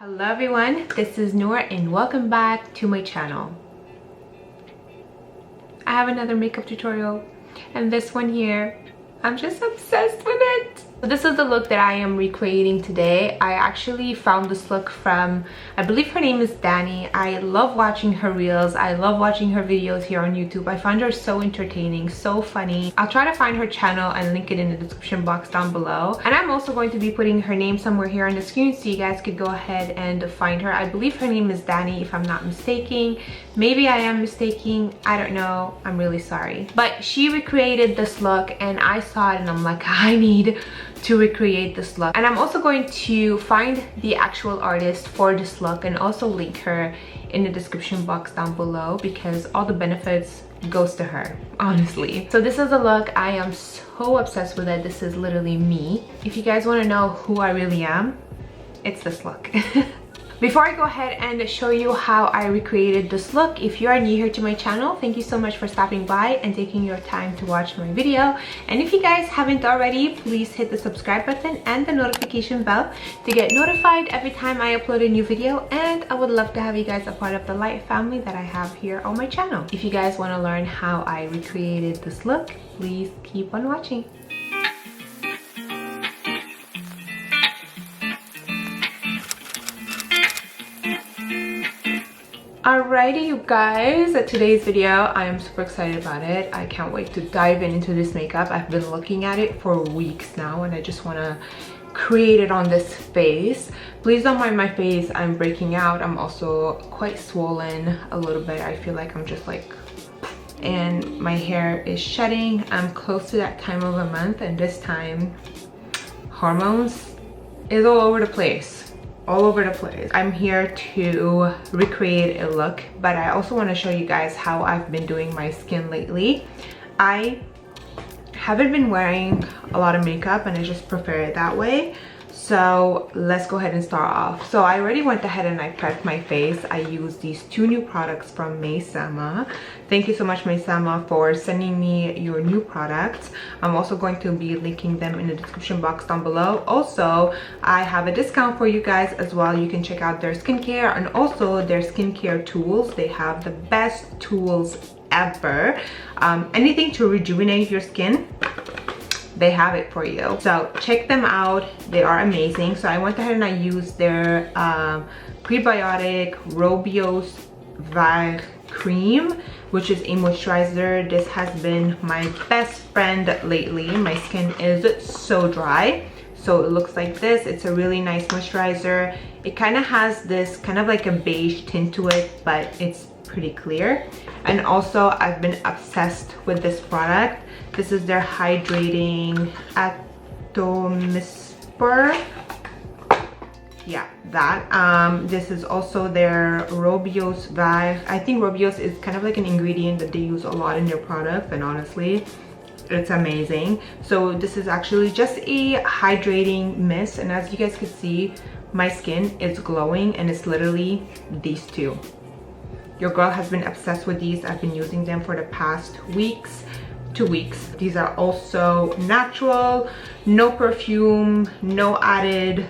Hello everyone, this is Noor and welcome back to my channel. I have another makeup tutorial and this one here, I'm just obsessed with it. So this is the look that I am recreating today. I actually found this look from, I believe her name is Danny. I love watching her reels. I love watching her videos here on YouTube. I find her so entertaining, so funny. I'll try to find her channel and link it in the description box down below. And I'm also going to be putting her name somewhere here on the screen so you guys could go ahead and find her. I believe her name is Danny if I'm not mistaken. Maybe I am mistaken. I don't know. I'm really sorry. But she recreated this look and I saw it and I'm like, I need to recreate this look. And I'm also going to find the actual artist for this look and also link her in the description box down below because all the benefits goes to her, honestly. So this is the look. I am so obsessed with it. This is literally me. If you guys want to know who I really am, it's this look. Before I go ahead and show you how I recreated this look, if you are new here to my channel, thank you so much for stopping by and taking your time to watch my video. And if you guys haven't already, please hit the subscribe button and the notification bell to get notified every time I upload a new video. And I would love to have you guys a part of the light family that I have here on my channel. If you guys want to learn how I recreated this look, please keep on watching. Alrighty you guys, today's video, I am super excited about it. I can't wait to dive into this makeup. I've been looking at it for weeks now and I just want to create it on this face. Please don't mind my face, I'm breaking out. I'm also quite swollen a little bit. I feel like I'm just like, and my hair is shedding. I'm close to that time of the month and this time hormones is all over the place. I'm here to recreate a look, but I also want to show you guys how I've been doing my skin lately. I haven't been wearing a lot of makeup and I just prefer it that way. So let's go ahead and start off. So I already went ahead and I prepped my face. I used these two new products from Maysama. Thank you so much, Maysama, for sending me your new products. I'm also going to be linking them in the description box down below. Also, I have a discount for you guys as well. You can check out their skincare and also their skincare tools. They have the best tools ever. Anything to rejuvenate your skin, they have it for you. So check them out, they are amazing. So I went ahead and I used their Probiotic Rooibos Vert Cream, which is a moisturizer. This has been my best friend lately. My skin is so dry, so it looks like this. It's a really nice moisturizer. It kind of has this kind of like a beige tint to it, but it's pretty clear. And also I've been obsessed with this product. This is their Hydrating Atomizer. Yeah, that. This is also their Rooibos Vert. I think Rooibos is kind of like an ingredient that they use a lot in their products, and honestly it's amazing. So this is actually just a hydrating mist, and as you guys can see, my skin is glowing and it's literally these two. Your girl has been obsessed with these. I've been using them for the past 2 weeks. These are also natural, no perfume, no added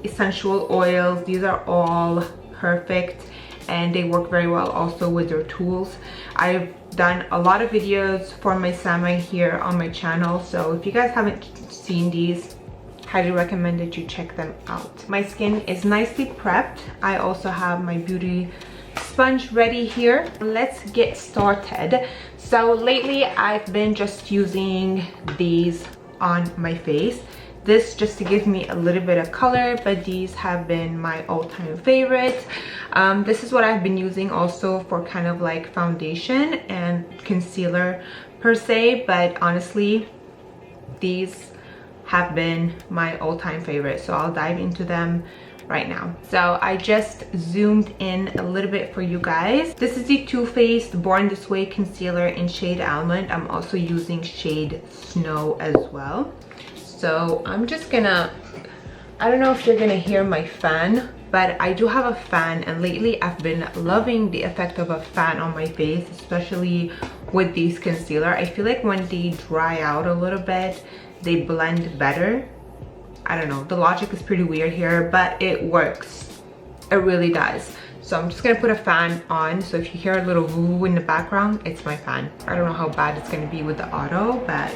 essential oils. These are all perfect and they work very well also with their tools. I've done a lot of videos for Maysama here on my channel, so if you guys haven't seen these, highly recommend that you check them out. My skin is nicely prepped. I also have my beauty sponge ready here. Let's get started. So lately I've been just using these on my face. This just to give me a little bit of color, but these have been my all-time favorite. This is what I've been using also for kind of like foundation and concealer per se, but honestly these have been my all-time favorite, so I'll dive into them right now. So I just zoomed in a little bit for you guys. This is the Too Faced Born This Way concealer in shade Almond. I'm also using shade Snow as well. So I'm just gonna, I don't know if you're gonna hear my fan, but I do have a fan, and lately I've been loving the effect of a fan on my face, especially with these concealer. I feel like when they dry out a little bit, they blend better. I don't know, the logic is pretty weird here, but it works. It really does. So I'm just gonna put a fan on, so if you hear a little woo in the background, it's my fan. I don't know how bad it's gonna be with the auto, but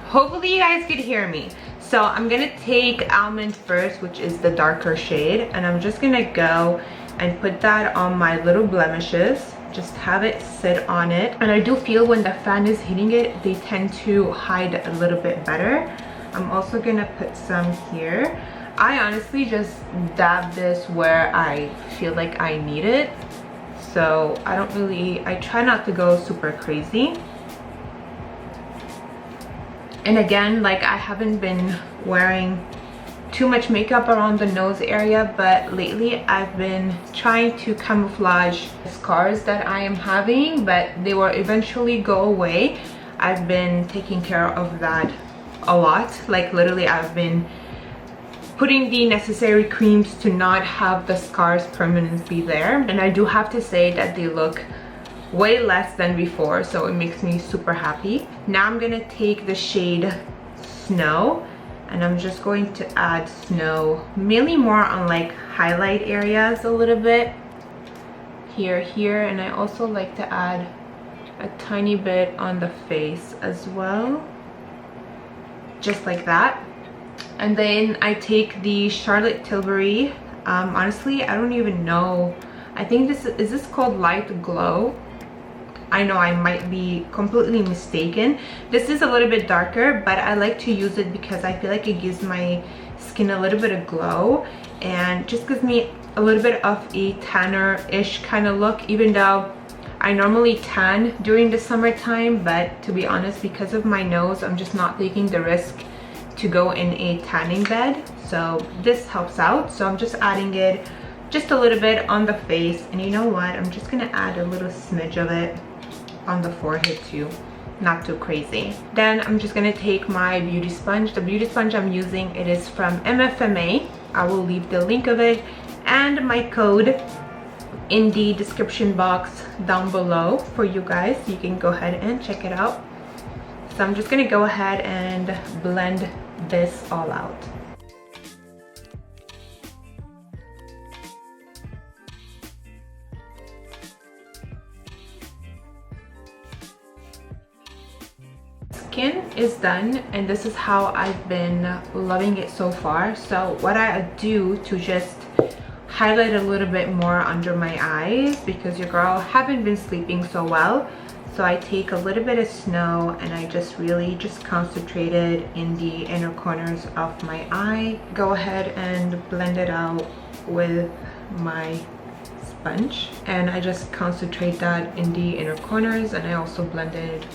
hopefully you guys could hear me. So I'm gonna take Almond first, which is the darker shade, and I'm just gonna go and put that on my little blemishes. Just have it sit on it, and I do feel when the fan is hitting it, they tend to hide a little bit better. I'm also gonna put some here. I honestly just dab this where I feel like I need it, so I try not to go super crazy. And again, like, I haven't been wearing too much makeup around the nose area, but lately I've been trying to camouflage scars that I am having, but they will eventually go away. I've been taking care of that a lot. Like, literally I've been putting the necessary creams to not have the scars permanently there, and I do have to say that they look way less than before, so it makes me super happy. Now I'm gonna take the shade Snow, and I'm just going to add snow mainly more on like highlight areas a little bit here, and I also like to add a tiny bit on the face as well, just like that. And then I take the Charlotte Tilbury, honestly I don't even know, I think this is called Light Glow? I know I might be completely mistaken. This is a little bit darker, but I like to use it because I feel like it gives my skin a little bit of glow and just gives me a little bit of a tanner-ish kind of look, even though I normally tan during the summertime, but to be honest, because of my nose, I'm just not taking the risk to go in a tanning bed. So this helps out. So I'm just adding it just a little bit on the face, and you know what, I'm just gonna add a little smidge of it on the forehead too, not too crazy. Then I'm just gonna take my beauty sponge. The beauty sponge I'm using, it is from MFMA. I will leave the link of it and my code in the description box down below for you guys. You can go ahead and check it out. So I'm just gonna go ahead and blend this all out. Skin is done, and this is how I've been loving it so far. So what I do to just highlight a little bit more under my eyes, because your girl haven't been sleeping so well, so I take a little bit of snow and I just really concentrate it in the inner corners of my eye. Go ahead and blend it out with my sponge, and I just concentrate that in the inner corners, and I also blend it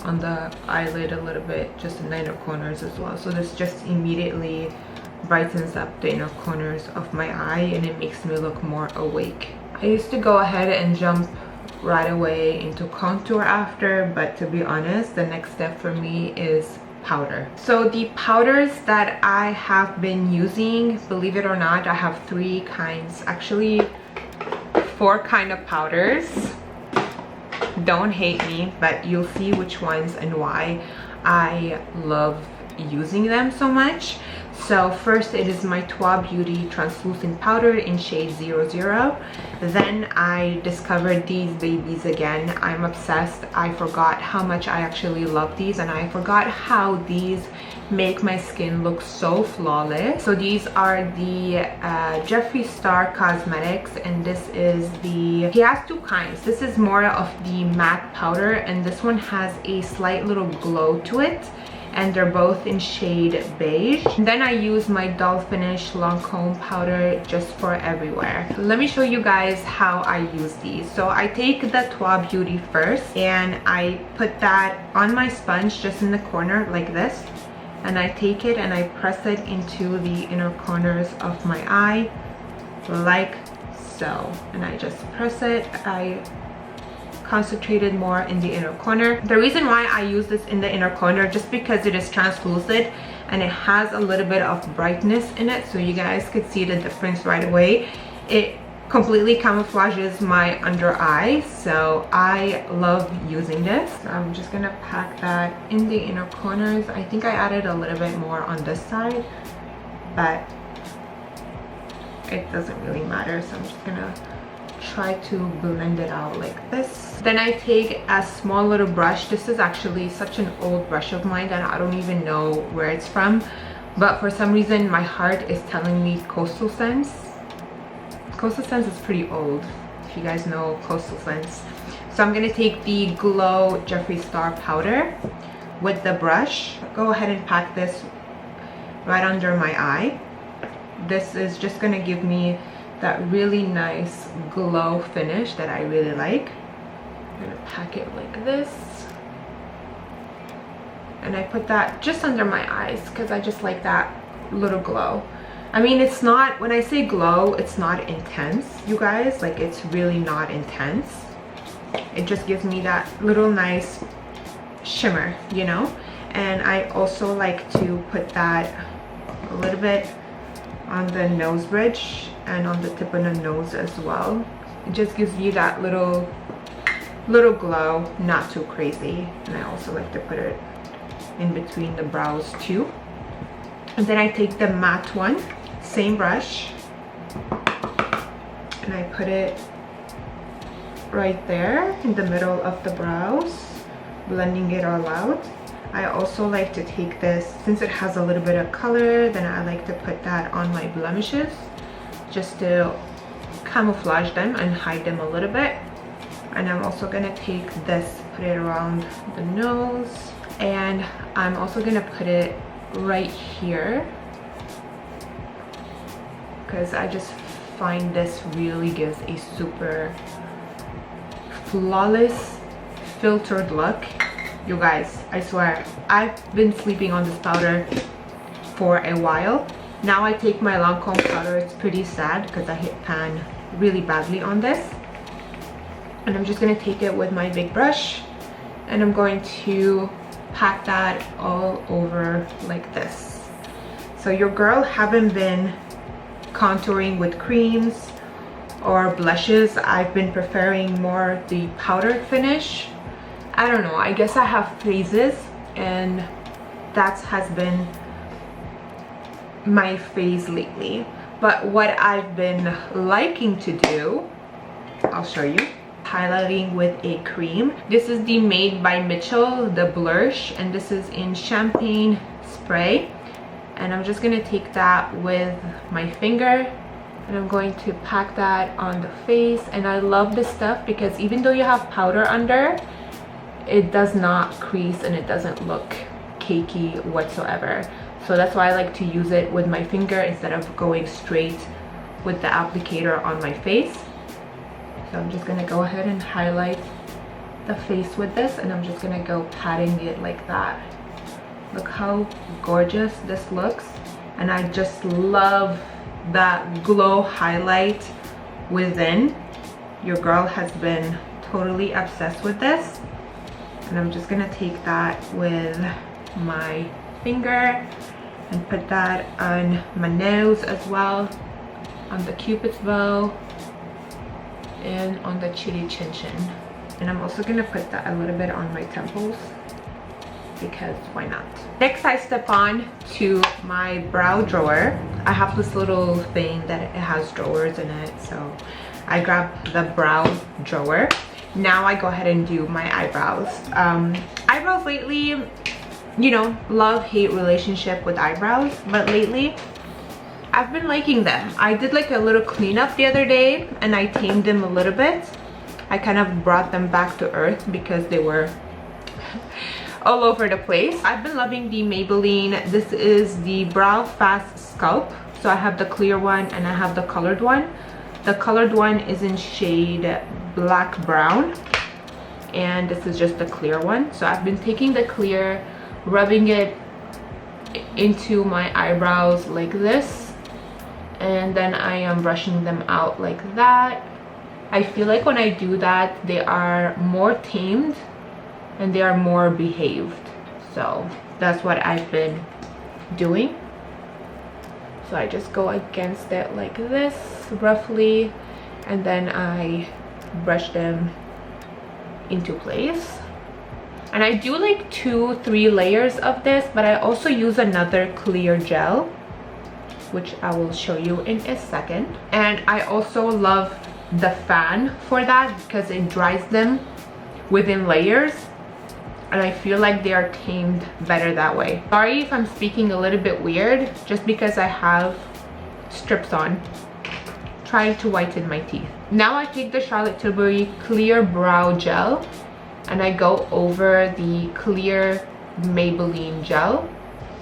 on the eyelid a little bit, just in the inner corners as well. So this just immediately brightens up the inner corners of my eye, and it makes me look more awake. I used to go ahead and jump right away into contour after, but to be honest, the next step for me is powder. So the powders that I have been using, believe it or not, I have 3 kinds, actually 4 kind of powders. Don't hate me, but you'll see which ones and why I love using them so much. So first, it is my Toi Beauty translucent powder in shade 00. Then I discovered these babies again. I'm obsessed. I forgot how much I actually love these, and I forgot how these make my skin look so flawless. So these are the Jeffery Star Cosmetics, and this is he has 2 kinds. This is more of the matte powder, and this one has a slight little glow to it, and they're both in shade beige. And then I use my Dual Finish Lacome powder just for everywhere. Let me show you guys how I use these. So I take the Toi Beauty first, and I put that on my sponge just in the corner like this, and I take it and I press it into the inner corners of my eye like so, and I just press it. I concentrated more in the inner corner. The reason why I use this in the inner corner, just because it is translucent and it has a little bit of brightness in it, so you guys could see the difference right away. It completely camouflages my under eye, so I love using this. I'm just gonna pack that in the inner corners. I think I added a little bit more on this side, but it doesn't really matter, so I'm just gonna try to blend it out like this. Then I take a small little brush. This is actually such an old brush of mine that I don't even know where it's from, but for some reason my heart is telling me Coastal Scents. Coastal Scents is pretty old, if you guys know Coastal Scents. So I'm gonna take the Glow Jeffery Star powder with the brush. Go ahead and pack this right under my eye. This is just gonna give me that really nice glow finish that I really like. I'm gonna pack it like this. And I put that just under my eyes because I just like that little glow. I mean, it's not, when I say glow, it's not intense, you guys. Like, it's really not intense. It just gives me that little nice shimmer, you know? And I also like to put that a little bit on the nose bridge and on the tip of the nose as well. It just gives you that little glow, not too crazy. And I also like to put it in between the brows too. And then I take the matte one, same brush, and I put it right there in the middle of the brows, blending it all out. I also like to take this, since it has a little bit of color, then I like to put that on my blemishes just to camouflage them and hide them a little bit. And I'm also gonna take this, put it around the nose, and I'm also gonna put it right here because I just find this really gives a super flawless filtered look. You guys, I swear, I've been sleeping on this powder for a while. Now I take my Lacome powder. It's pretty sad because I hit pan really badly on this. And I'm just going to take it with my big brush. And I'm going to pack that all over like this. So your girl haven't been contouring with creams or blushes. I've been preferring more the powdered finish. I don't know, I guess I have phases, and that has been my phase lately. But what I've been liking to do, I'll show you, highlighting with a cream. This is the Made by Mitchell, the Blush, and this is in Champagne Spray. And I'm just gonna take that with my finger, and I'm going to pack that on the face. And I love this stuff because even though you have powder under, it does not crease and it doesn't look cakey whatsoever. So that's why I like to use it with my finger instead of going straight with the applicator on my face. So I'm just gonna go ahead and highlight the face with this, and I'm just gonna go patting it like that. Look how gorgeous this looks. And I just love that glow highlight within. Your girl has been totally obsessed with this. And I'm just gonna take that with my finger and put that on my nose as well, on the cupid's bow, and on the chili chin chin. And I'm also gonna put that a little bit on my temples because why not? Next, I step on to my brow drawer. I have this little thing that it has drawers in it, so I grab the brow drawer. Now I go ahead and do my eyebrows. Eyebrows lately, you know, love-hate relationship with eyebrows, but lately I've been liking them. I did like a little cleanup the other day and I tamed them a little bit. I kind of brought them back to earth because they were all over the place. I've been loving the Maybelline. This is the Brow Fast Sculpt. So I have the clear one and I have the colored one. The colored one is in shade black brown, and this is just the clear one. So I've been taking the clear, rubbing it into my eyebrows like this, and then I am brushing them out like that. I feel like when I do that, they are more tamed and they are more behaved. So that's what I've been doing. So I just go against it like this roughly, and then I brush them into place. And I do like 2-3 layers of this, but I also use another clear gel, which I will show you in a second. And I also love the fan for that because it dries them within layers, and I feel like they are tamed better that way. Sorry if I'm speaking a little bit weird, just because I have strips on trying to whiten my teeth. Now I take the Charlotte Tilbury clear brow gel and I go over the clear Maybelline gel,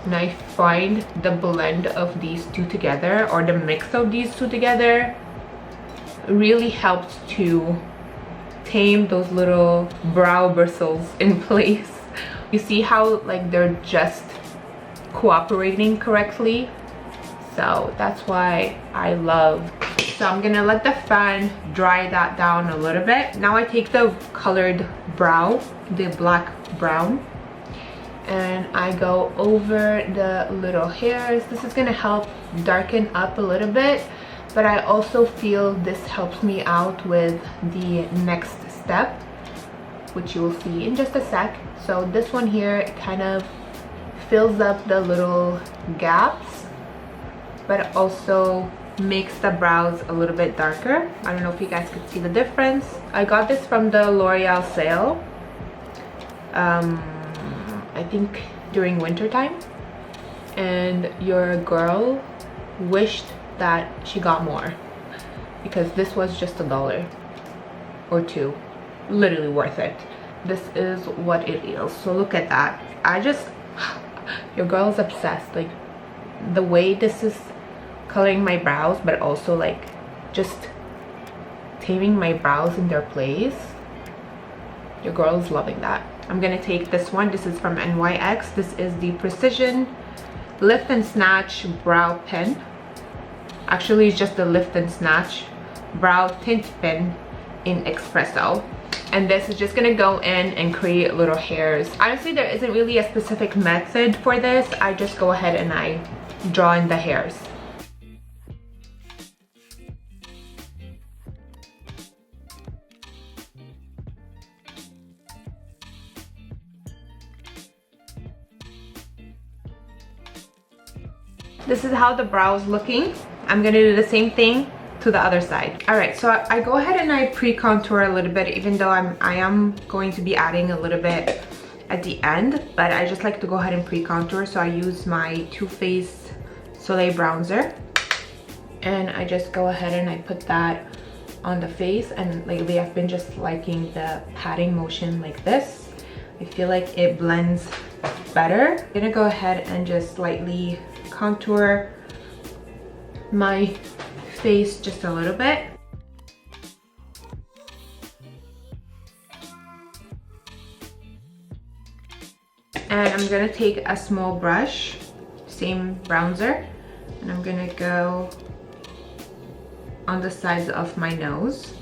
and I find the blend of these two together, or the mix of these two together, really helps to tame those little brow bristles in place. You see how like they're just cooperating correctly? So that's why I love. So I'm gonna let the fan dry that down a little bit. Now I take the colored brow, the black brown, and I go over the little hairs. This is gonna help darken up a little bit, but I also feel this helps me out with the next step, which you will see in just a sec. So this one here kind of fills up the little gaps, but also makes the brows a little bit darker. I don't know if you guys could see the difference. I got this from the L'Oreal sale, I think during winter time, and your girl wished that she got more because this was just $1 or $2, literally worth it. This is what it is. So look at that. Your girl's obsessed. Like the way this is coloring my brows, but also like just taming my brows in their place. Your girl is loving that. I'm gonna take this one. This is from NYX. This is the Precision Lift and Snatch Brow Pen. Actually, it's just the Lift and Snatch Brow Tint Pen in Espresso. And this is just gonna go in and create little hairs. Honestly, there isn't really a specific method for this. I just go ahead and I draw in the hairs. This is how the brows looking. I'm gonna do the same thing to the other side. All right, so I go ahead and I pre-contour a little bit, even though I am going to be adding a little bit at the end, but I just like to go ahead and pre-contour. So I use my Too Faced Soleil bronzer, and I just go ahead and I put that on the face. And lately I've been just liking the patting motion like this. I feel like it blends better. I'm gonna go ahead and just slightly contour my face just a little bit. And I'm gonna take a small brush, same bronzer, and I'm gonna go on the sides of my nose.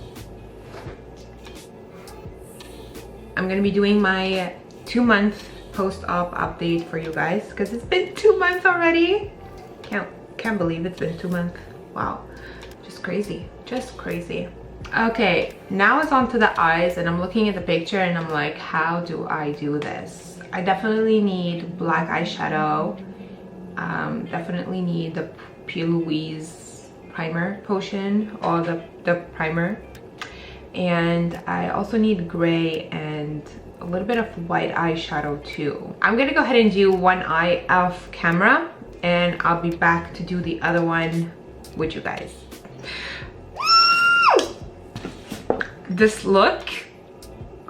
I'm gonna be doing my 2-month post-op update for you guys because it's been 2 months already. Can't believe it's been 2 months. Wow, just crazy, just crazy. Okay, now it's on to the eyes, and I'm looking at the picture and I'm like, how do I do this? I definitely need black eyeshadow. Definitely need the P. Louise primer potion, or the primer, and I also need gray and a little bit of white eyeshadow too. I'm gonna go ahead and do one eye off camera, and I'll be back to do the other one with you guys. This look,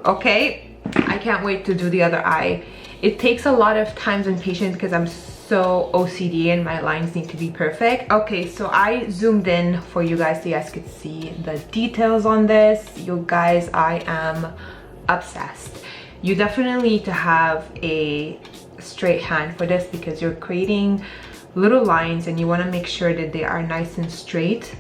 okay, I can't wait to do the other eye. It takes a lot of time and patience because I'm so OCD and my lines need to be perfect. Okay, so I zoomed in for you guys so you guys could see the details on this. You guys, I am obsessed. You definitely need to have a straight hand for this because you're creating little lines and you want to make sure that they are nice and straight.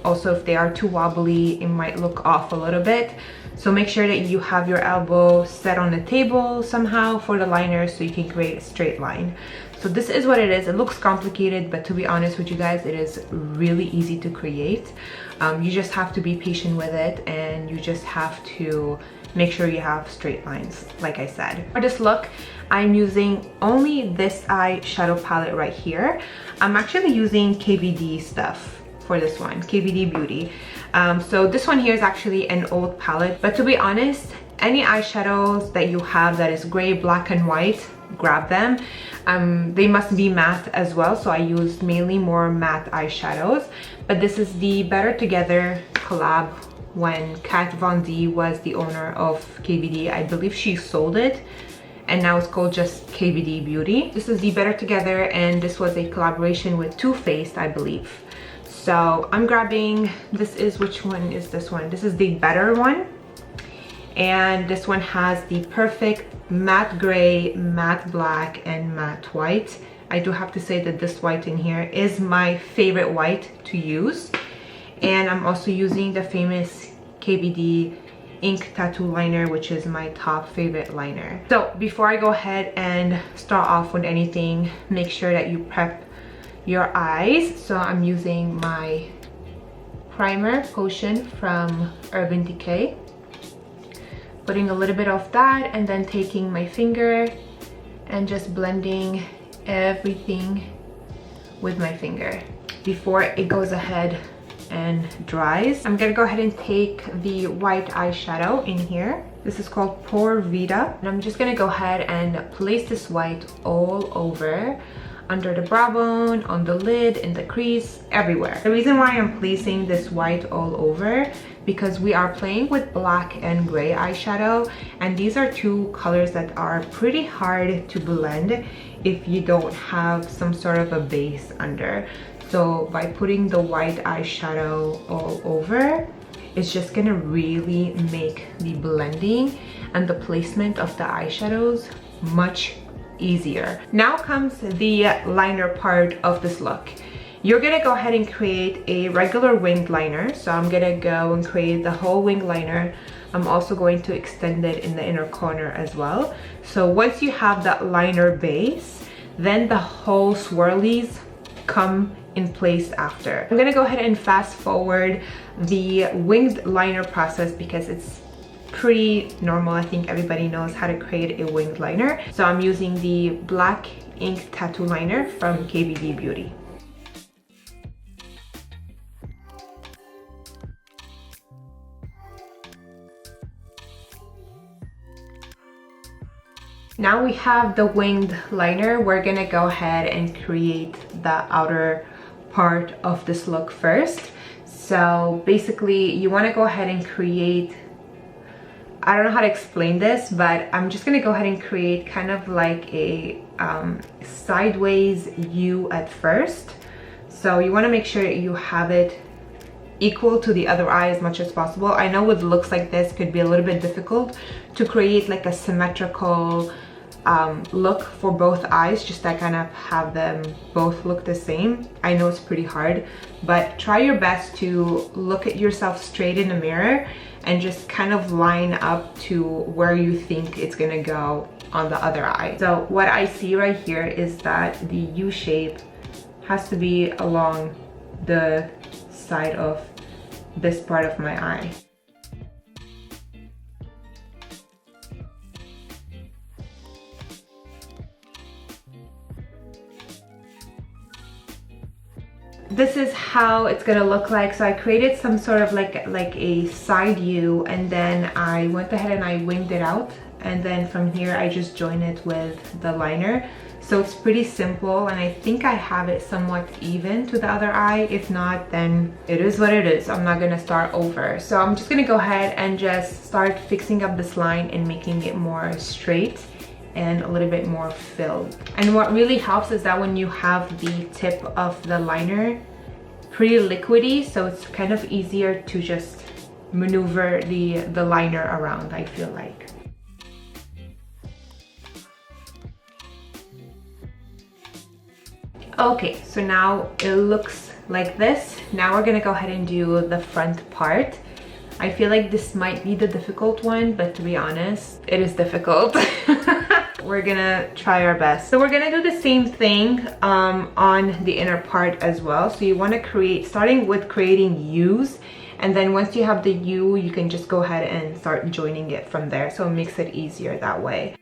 Also, if they are too wobbly, it might look off a little bit. So make sure that you have your elbow set on the table somehow for the liner so you can create a straight line. So this is what it is. It looks complicated, but to be honest with you guys, it is really easy to create. You just have to be patient with it, and you just have to make sure you have straight lines, like I said. For this look, I'm using only this eyeshadow palette right here. I'm actually using KVD stuff for this one, KVD Beauty. So this one here is actually an old palette, but to be honest, any eyeshadows that you have that is gray, black, and white, grab them. They must be matte as well, so I used mainly more matte eyeshadows. But this is the Better Together collab when Kat Von D was the owner of KVD. I believe she sold it, and now it's called just KVD Beauty. This is the Better Together, and this was a collaboration with Too Faced, I believe. So I'm grabbing, this is, which one is this one? This is the Better one. And this one has the perfect matte gray, matte black, and matte white. I do have to say that this white in here is my favorite white to use. And I'm also using the famous KVD ink tattoo liner, which is my top favorite liner. So before I go ahead and start off with anything, make sure that you prep your eyes. So I'm using my primer potion from UrbanDecay, putting a little bit of that, and then taking my finger and just blending everything with my finger before it goes ahead and dries. I'm gonna go ahead and take the white eyeshadow in here. This is called Pure Vita, and I'm just gonna go ahead and place this white all over, under the brow bone, on the lid, in the crease, everywhere. The reason why I'm placing this white all over, because we are playing with black and gray eyeshadow, and these are two colors that are pretty hard to blend if you don't have some sort of a base under. So by putting the white eyeshadow all over, it's just gonna really make the blending and the placement of the eyeshadows much easier. Now comes the liner part of this look. You're gonna go ahead and create a regular winged liner. So I'm gonna go and create the whole wing liner. I'm also going to extend it in the inner corner as well. So once you have that liner base, then the whole swirlies come in place after. I'm gonna go ahead and fast forward the winged liner process because it's pretty normal. I think everybody knows how to create a winged liner. So I'm using the black ink tattoo liner from KVD Beauty. Now we have the winged liner. We're gonna go ahead and create the outer part of this look first. So basically you want to go ahead and create, I don't know how to explain this, but I'm just gonna go ahead and create kind of like a sideways U at first. So you want to make sure you have it equal to the other eye as much as possible. I know with looks like this could be a little bit difficult to create like a symmetrical look for both eyes, just to kind of have them both look the same. I know it's pretty hard, but try your best to look at yourself straight in the mirror and just kind of line up to where you think it's gonna go on the other eye. So what I see right here is that the U shape has to be along the side of this part of my eye. This is how it's gonna look like. So I created some sort of like a side U, and then I went ahead and I winged it out, and then from here I just joined it with the liner. So it's pretty simple, and I think I have it somewhat even to the other eye. If not, then it is what it is. I'm not gonna start over. So I'm just gonna go ahead and just start fixing up this line and making it more straight and a little bit more filled. And what really helps is that when you have the tip of the liner pretty liquidy, so it's kind of easier to just maneuver the liner around, I feel like. Okay, so now it looks like this. Now we're gonna go ahead and do the front part. I feel like this might be the difficult one, but to be honest, it is difficult. We're gonna try our best. So we're gonna do the same thing on the inner part as well. So you want to create, starting with creating U's, and then once you have the U, you can just go ahead and start joining it from there. So it makes it easier that way.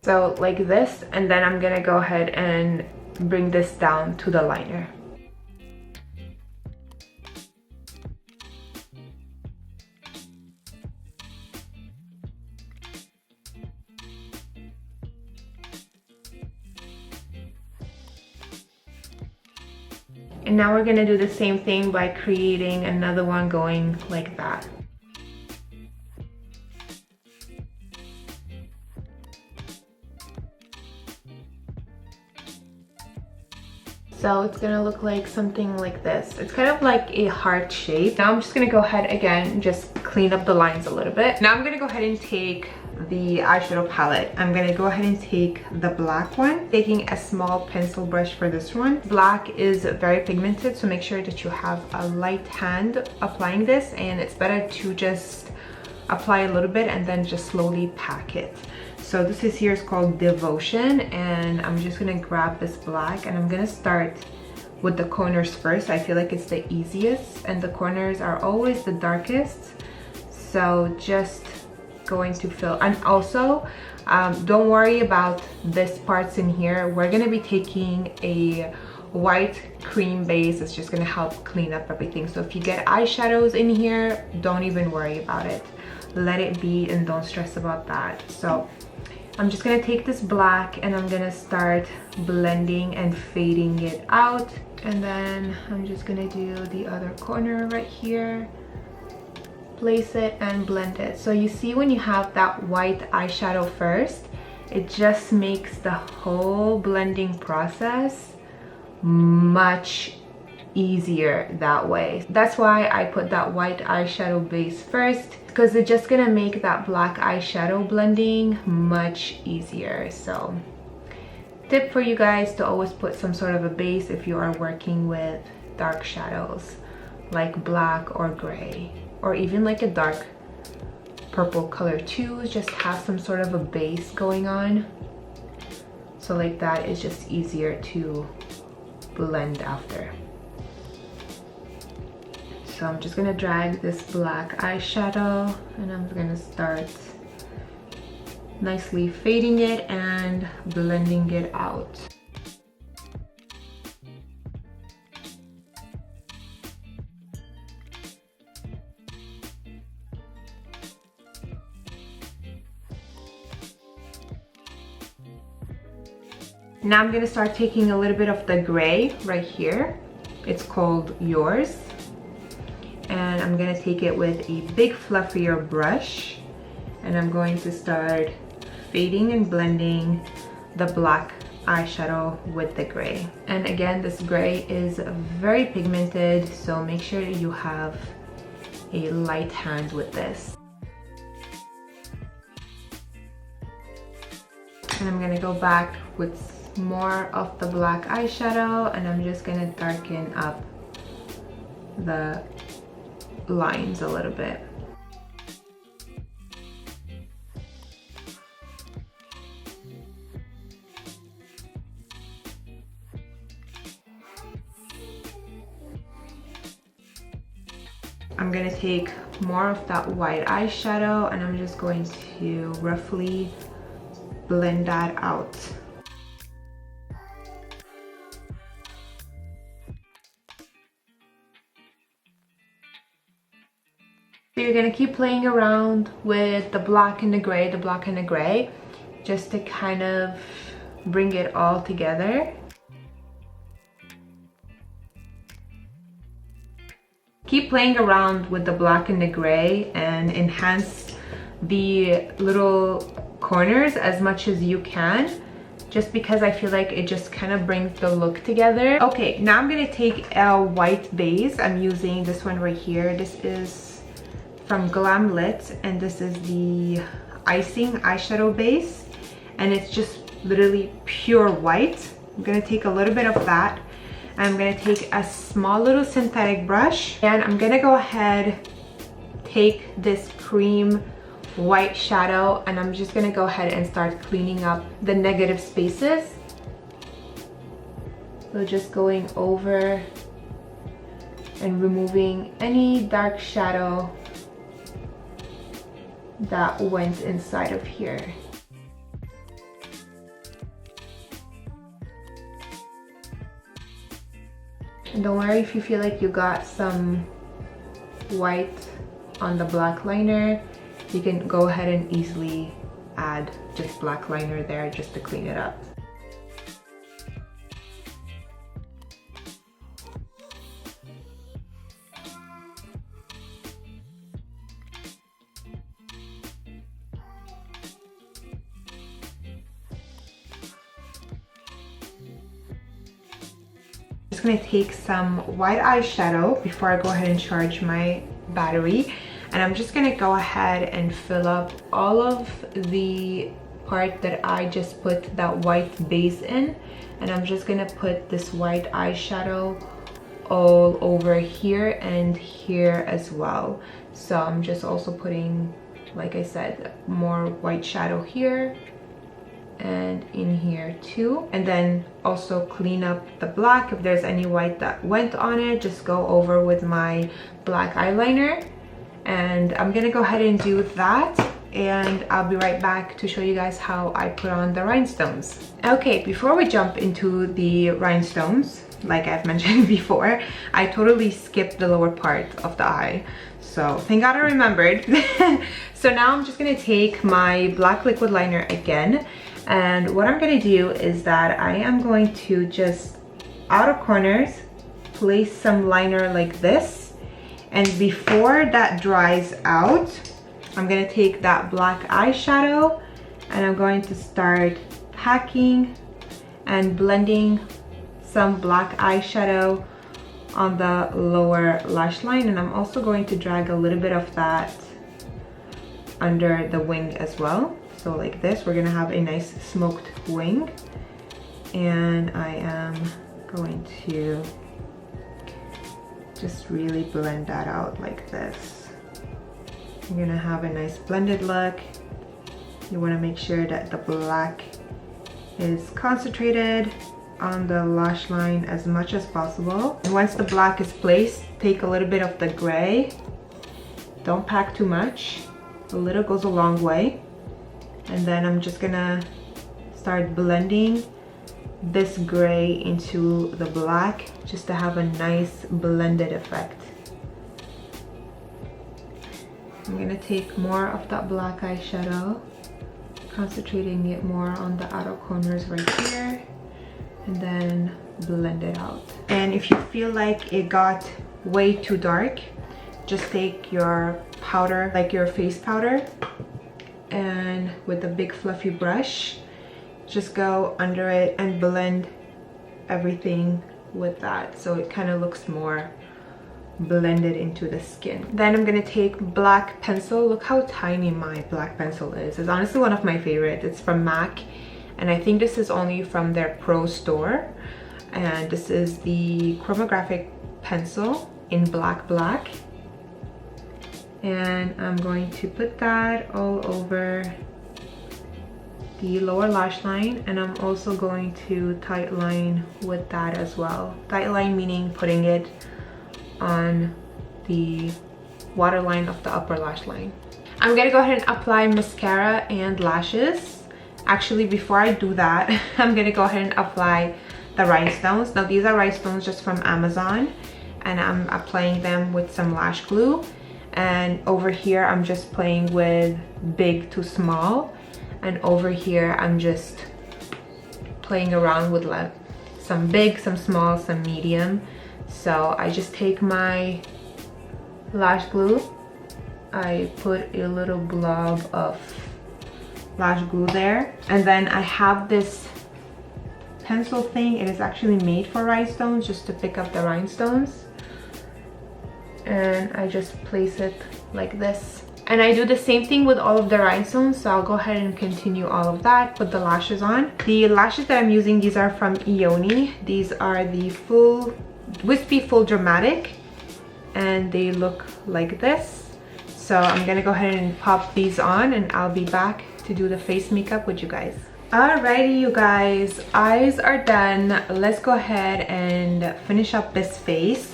So like this, and then I'm gonna go ahead and bring this down to the liner. And now we're gonna do the same thing by creating another one going like that. So it's gonna look like something like this. It's kind of like a heart shape. Now I'm just gonna go ahead again and just clean up the lines a little bit. Now I'm gonna go ahead and take the eyeshadow palette. I'm gonna go ahead and take the black one, taking a small pencil brush for this one. Black is very pigmented, so make sure that you have a light hand applying this, and it's better to just apply a little bit and then just slowly pack it. So this is here is called Devotion, and I'm just gonna grab this black and I'm gonna start with the corners first. I feel like it's the easiest, and the corners are always the darkest. So just going to fill, and also don't worry about this parts in here. We're gonna be taking a white cream base. It's just gonna help clean up everything. So if you get eyeshadows in here, don't even worry about it. Let it be and don't stress about that. So I'm just gonna take this black and I'm gonna start blending and fading it out. And then I'm just gonna do the other corner right here. Place it and blend it. So you see when you have that white eyeshadow first, it just makes the whole blending process much easier that way. That's why I put that white eyeshadow base first, because it's just gonna make that black eyeshadow blending much easier. So tip for you guys to always put some sort of a base if you are working with dark shadows like black or gray, or even like a dark purple color too. Just have some sort of a base going on, so like that is just easier to blend after. So I'm just gonna drag this black eyeshadow and I'm gonna start nicely fading it and blending it out. Now I'm gonna start taking a little bit of the gray right here. It's called Yours. And I'm gonna take it with a big fluffier brush, and I'm going to start fading and blending the black eyeshadow with the gray. And again, this gray is very pigmented, so make sure you have a light hand with this. And I'm gonna go back with more of the black eyeshadow, and I'm just gonna darken up the lines a little bit. I'm gonna take more of that white eyeshadow and I'm just going to roughly blend that out. So you're gonna keep playing around with the black and the gray, the black and the gray, just to kind of bring it all together. Keep playing around with the black and the gray and enhance the little corners as much as you can, just because I feel like it just kind of brings the look together. Okay, now I'm gonna take a white base. I'm using this one right here. This is from Glam Lit, and this is the Icing eyeshadow base, and it's just literally pure white. I'm gonna take a little bit of that. I'm gonna take a small little synthetic brush, and I'm gonna go ahead, take this cream white shadow, and I'm just gonna go ahead and start cleaning up the negative spaces. So just going over and removing any dark shadow that went inside of here. And don't worry if you feel like you got some white on the black liner, you can go ahead and easily add just black liner there just to clean it up. I'm just gonna take some white eyeshadow before I go ahead and charge my battery, and I'm just gonna go ahead and fill up all of the part that I just put that white base in, and I'm just gonna put this white eyeshadow all over here and here as well. So I'm just also putting, like I said, more white shadow here and in here too, and then also clean up the black. If there's any white that went on it, just go over with my black eyeliner, and I'm gonna go ahead and do that, and I'll be right back to show you guys how I put on the rhinestones. Okay, before we jump into the rhinestones, like I've mentioned before, I totally skipped the lower part of the eye, so thank God I remembered. So now I'm just gonna take my black liquid liner again, and what I'm gonna do is that I am going to just outer corners place some liner like this, and before that dries out, I'm gonna take that black eyeshadow and I'm going to start packing and blending some black eyeshadow on the lower lash line, and I'm also going to drag a little bit of that under the wing as well. So like this, we're gonna have a nice smoked wing, and I am going to just really blend that out like this. You're gonna have a nice blended look. You wanna make sure that the black is concentrated on the lash line as much as possible. And once the black is placed, take a little bit of the gray. Don't pack too much. A little goes a long way. And then I'm just gonna start blending this gray into the black just to have a nice blended effect. I'm gonna take more of that black eyeshadow, concentrating it more on the outer corners right here, and then blend it out. And if you feel like it got way too dark, just take your powder, like your face powder, and with a big fluffy brush, just go under it and blend everything with that, so it kind of looks more blended into the skin. Then I'm gonna take black pencil. Look how tiny my black pencil is. It's honestly one of my favorites. It's from MAC, and I think this is only from their Pro store, and this is the chromographic pencil in black, and I'm going to put that all over the lower lash line, and I'm also going to tight line with that as well. Tight line meaning putting it on the waterline of the upper lash line. I'm gonna go ahead and apply mascara and lashes. Actually, before I do that, I'm gonna go ahead and apply the rhinestones. Now these are rhinestones just from Amazon, and I'm applying them with some lash glue. And over here I'm just playing with big to small, and over here I'm just playing around with like some big, some small, some medium. So I just take my lash glue, I put a little blob of lash glue there, and then I have this pencil thing. It is actually made for rhinestones, just to pick up the rhinestones, and I just place it like this And I do the same thing with all of the rhinestones, so I'll go ahead and continue all of that, put the lashes on. The lashes that I'm using, these are from Ioni. These are the full wispy full dramatic, and they look like this. So I'm gonna go ahead and pop these on, and I'll be back to do the face makeup with you guys. Alrighty, you guys, eyes are done. Let's go ahead and finish up this face.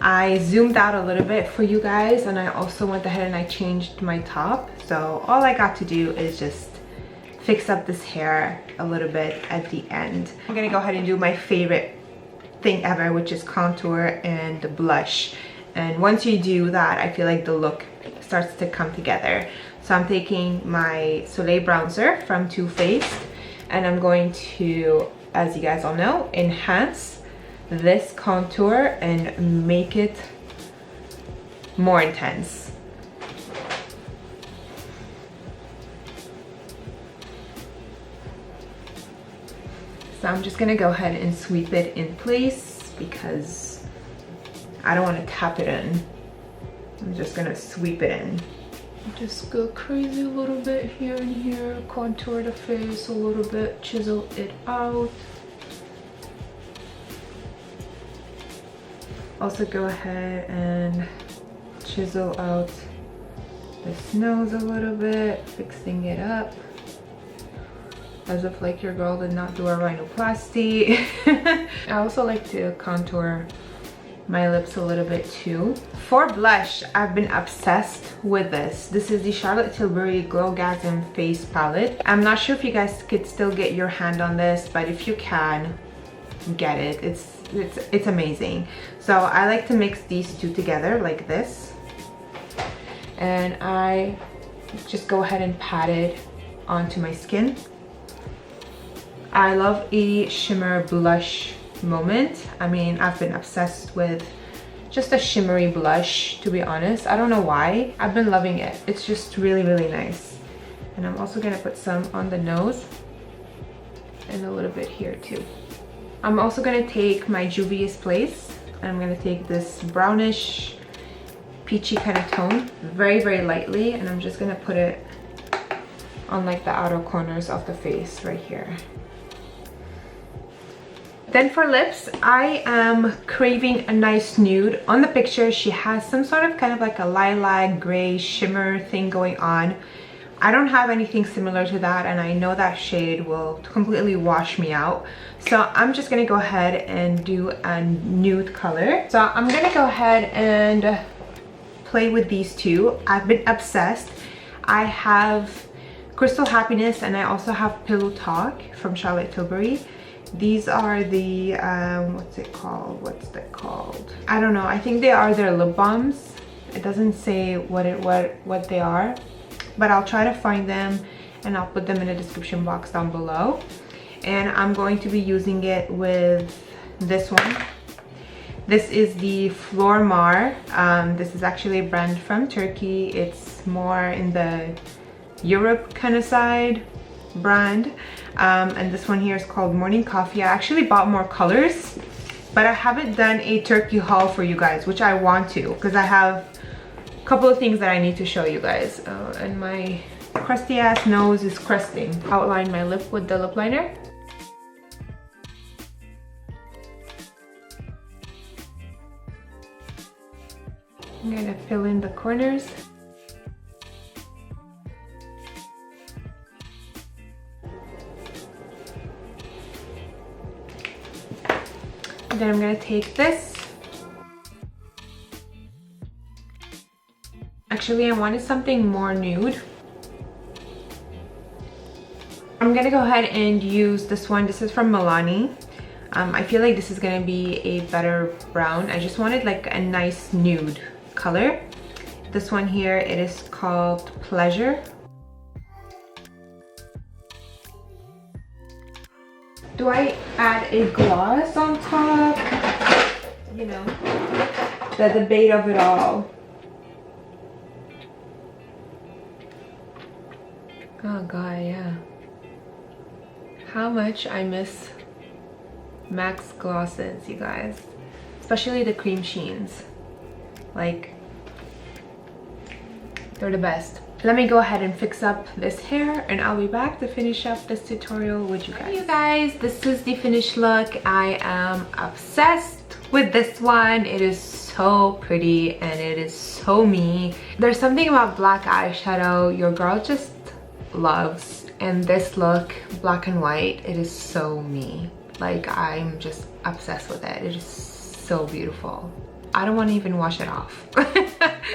I zoomed out a little bit for you guys, and I also went ahead and I changed my top. So all I got to do is just fix up this hair a little bit at the end. I'm gonna go ahead and do my favorite thing ever, which is contour and blush. And once you do that, I feel like the look starts to come together. So I'm taking my Soleil bronzer from Too Faced, and I'm going to, as you guys all know, enhance this contour and make it more intense. So I'm just gonna go ahead and sweep it in place because I don't want to tap it in. I'm just gonna sweep it in. Just go crazy a little bit here and here, contour the face a little bit, chisel it out. Also go ahead and chisel out this nose a little bit, fixing it up. As if like your girl did not do a rhinoplasty. I also like to contour my lips a little bit too. For blush, I've been obsessed with this. This is the Charlotte Tilbury GlowGasm Face Palette. I'm not sure if you guys could still get your hand on this, but if you can, get it. It's amazing. So I like to mix these two together like this, and I just go ahead and pat it onto my skin. I love a shimmer blush moment. I mean, I've been obsessed with just a shimmery blush, to be honest. I don't know why. I've been loving it. It's just really, really nice. And I'm also gonna put some on the nose and a little bit here too. I'm also gonna take my Juvia's Place, and I'm gonna take this brownish peachy kind of tone very, very lightly, and I'm just gonna put it on like the outer corners of the face right here. Then for lips, I am craving a nice nude. On the picture, she has some sort of kind of like a lilac gray shimmer thing going on. I don't have anything similar to that, and I know that shade will completely wash me out. So I'm just gonna go ahead and do a nude color. So I'm gonna go ahead and play with these two. I've been obsessed. I have Crystal Happiness, and I also have Pillow Talk from Charlotte Tilbury. These are the what's it called? I don't know. I think they are their lip balms. It doesn't say what they are, but I'll try to find them and I'll put them in the description box down below. And I'm going to be using it with this one. This is the Flormar. This is actually a brand from Turkey. It's more in the Europe kind of side brand. And this one here is called Morning Coffee. I actually bought more colors, but I haven't done a Turkey haul for you guys, which I want to, because I have a couple of things that I need to show you guys. And my crusty ass nose is crusting. Outline my lip with the lip liner. I'm gonna fill in the corners. And then I'm gonna take this. Actually, I wanted something more nude. I'm gonna go ahead and use this one. This is from Milani. I feel like this is gonna be a better brown. I just wanted like a nice nude color. This one here, it is called Pleasure. Do I add a gloss on top? You know, the debate of it all. Oh god, yeah. How much I miss MAC's glosses, you guys. Especially the cream sheens. Like, They're the best. Let me go ahead and fix up this hair and I'll be back to finish up this tutorial with you guys. Hey you guys, this is the finished look. I am obsessed with this one. It is so pretty and it is so me. There's something about black eyeshadow your girl just loves, and this look, black and white, it is so me. Like, I'm just obsessed with it. It is so beautiful. I don't want to even wash it off.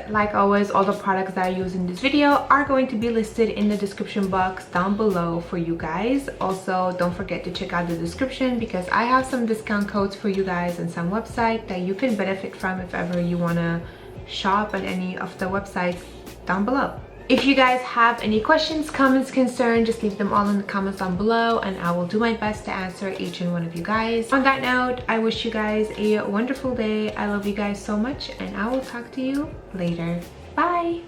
Like always, all the products that I use in this video are going to be listed in the description box down below for you guys. Also, don't forget to check out the description because I have some discount codes for you guys and some website that you can benefit from if ever you want to shop on any of the websites down below. If you guys have any questions, comments, concerns, just leave them all in the comments down below and I will do my best to answer each and one of you guys. On that note, I wish you guys a wonderful day. I love you guys so much and I will talk to you later. Bye!